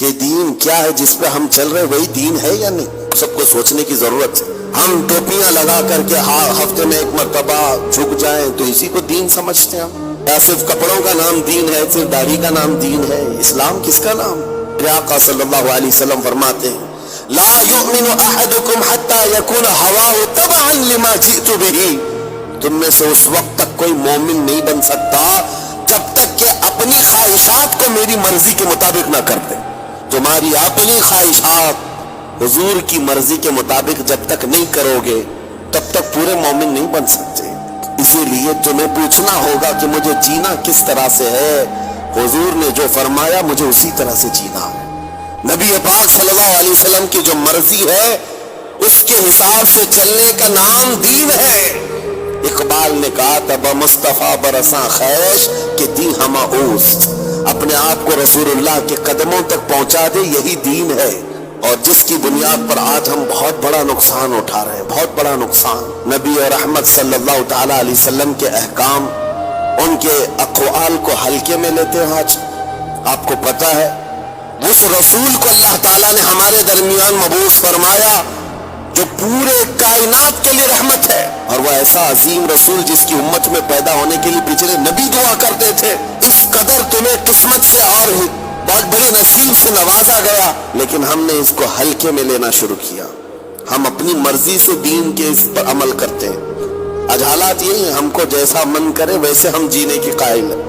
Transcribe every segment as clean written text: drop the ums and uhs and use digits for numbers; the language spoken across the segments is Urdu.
کہ دین کیا ہے جس پہ ہم چل رہے وہی دین ہے یا نہیں؟ سب کو سوچنے کی ضرورت ہے۔ ہم ٹوپیاں لگا کر کے ہفتے میں ایک مرتبہ جھک جائیں تو اسی کو دین سمجھتے ہیں ہم، یا صرف کپڑوں کا نام دین ہے، صرف داڑھی کا نام دین ہے؟ اسلام کس کا نام؟ آقا صلی اللہ علیہ وسلم فرماتے ہیں لا یؤمن احدکم حتی یکون ہواہ تبعا لما جئت بہ، تم میں سے اس وقت تک کوئی مومن نہیں بن سکتا جب تک کہ اپنی خواہشات کو میری مرضی کے مطابق نہ کر دے۔ تمہاری اپنی خواہشات حضور کی مرضی کے مطابق جب تک نہیں کرو گے تب تک پورے مومن نہیں بن سکتے۔ اسی لیے تمہیں پوچھنا ہوگا کہ مجھے جینا کس طرح سے ہے، حضور نے جو فرمایا مجھے اسی طرح سے جینا ہے۔ نبی پاک صلی اللہ علیہ وسلم کی جو مرضی ہے اس کے حساب سے چلنے کا نام دین ہے۔ اقبال نے کہا تھا بمصطفیٰ برساں خیش کہ دی ہما اوست، اپنے آپ کو رسول اللہ کے قدموں تک پہنچا دے یہی دین ہے۔ اور جس کی بنیاد پر آج ہم بہت بڑا نقصان اٹھا رہے ہیں، بہت بڑا نقصان۔ نبی اور رحمت صلی اللہ تعالی علیہ وسلم کے احکام، ان کے اقوال کو ہلکے میں لیتے ہیں۔ آج آپ کو پتہ ہے اس رسول کو اللہ تعالیٰ نے ہمارے درمیان مبعوث فرمایا جو پورے کائنات کے لیے رحمت ہے، اور وہ ایسا عظیم رسول جس کی امت میں پیدا ہونے کے لیے پچھلے نبی دعا کرتے تھے۔ اس قدر تمہیں قسمت سے اور بہت بڑے نصیب سے نوازا گیا، لیکن ہم نے اس کو ہلکے میں لینا شروع کیا۔ ہم اپنی مرضی سے دین کے اس پر عمل کرتے ہیں۔ آج حالات یہی ہیں، ہم کو جیسا من کرے ویسے ہم جینے کی قائل ہیں،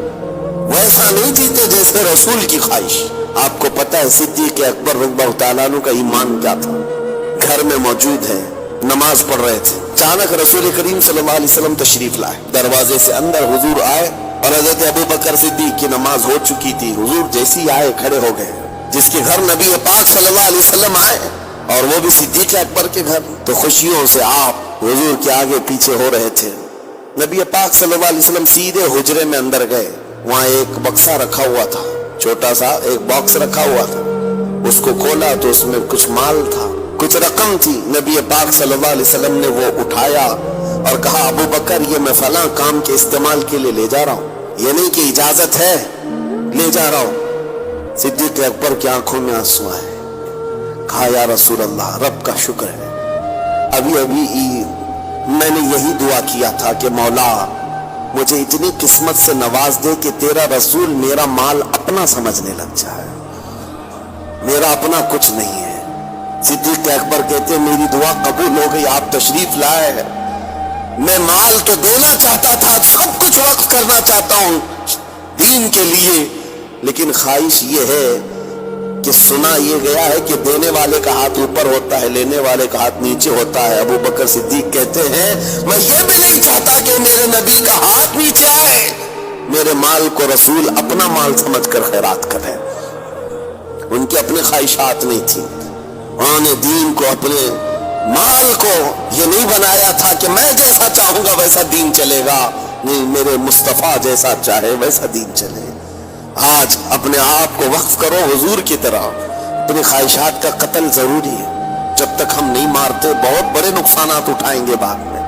ویسا نہیں جیتے جیسے رسول کی خواہش۔ آپ کو پتہ ہے صدیق اکبر رضی اللہ تعالیٰ عنہ کا ایمان کیا تھا؟ گھر میں موجود ہے، نماز پڑھ رہے تھے، اچانک رسول کریم صلی اللہ علیہ وسلم تشریف لائے، دروازے سے اندر حضور آئے اور حضرت ابو بکر صدیق کی نماز ہو چکی تھی۔ حضور جیسے ہی آئے کھڑے ہو گئے، جس کے گھر نبی پاک صلی اللہ علیہ وسلم آئے اور وہ بھی صدیق اکبر کے گھر، تو خوشیوں سے آپ حضور کے آگے پیچھے ہو رہے تھے۔ نبی پاک صلی اللہ علیہ وسلم سیدھے حجرے میں اندر گئے، وہاں ایک بکسا رکھا ہوا تھا، چھوٹا سا ایک باکس رکھا ہوا تھا، اس کو کھولا تو اس میں کچھ مال تھا، کچھ رقم تھی۔ نبی پاک صلی اللہ علیہ وسلم نے وہ اٹھایا اور کہا ابو بکر یہ میں فلاں کام کے استعمال کے لیے لے جا رہا ہوں، یہ نہیں کہ اجازت ہے، لے جا رہا ہوں۔ صدیق اکبر کی آنکھوں میں آنسو آئے، کہا یا رسول اللہ رب کا شکر ہے، ابھی میں نے یہی دعا کیا تھا کہ مولا مجھے اتنی قسمت سے نواز دے کہ تیرا رسول میرا مال اپنا سمجھنے لگ جائے، میرا اپنا کچھ نہیں ہے۔ صدیق اکبر کہتے ہیں میری دعا قبول ہو گئی، آپ تشریف لائے، میں مال تو دینا چاہتا تھا، سب کچھ وقف کرنا چاہتا ہوں دین کے لیے، لیکن خواہش یہ ہے کہ سنا یہ گیا ہے کہ دینے والے کا ہاتھ اوپر ہوتا ہے، لینے والے کا ہاتھ نیچے ہوتا ہے۔ ابو بکر صدیق کہتے ہیں میں یہ بھی نہیں چاہتا کہ میرے نبی کا ہاتھ نیچے آئے، میرے مال کو رسول اپنا مال سمجھ کر خیرات کرے۔ ان کی اپنی خواہشات نہیں تھی، انہوں نے دین کو اپنے مال کو یہ نہیں بنایا تھا کہ میں جیسا چاہوں گا ویسا دین چلے گا، نہیں میرے مصطفیٰ جیسا چاہے ویسا دین چلے۔ آج اپنے آپ کو وقف کرو حضور کی طرح، اپنی خواہشات کا قتل ضروری ہے، جب تک ہم نہیں مارتے بہت بڑے نقصانات اٹھائیں گے بعد میں۔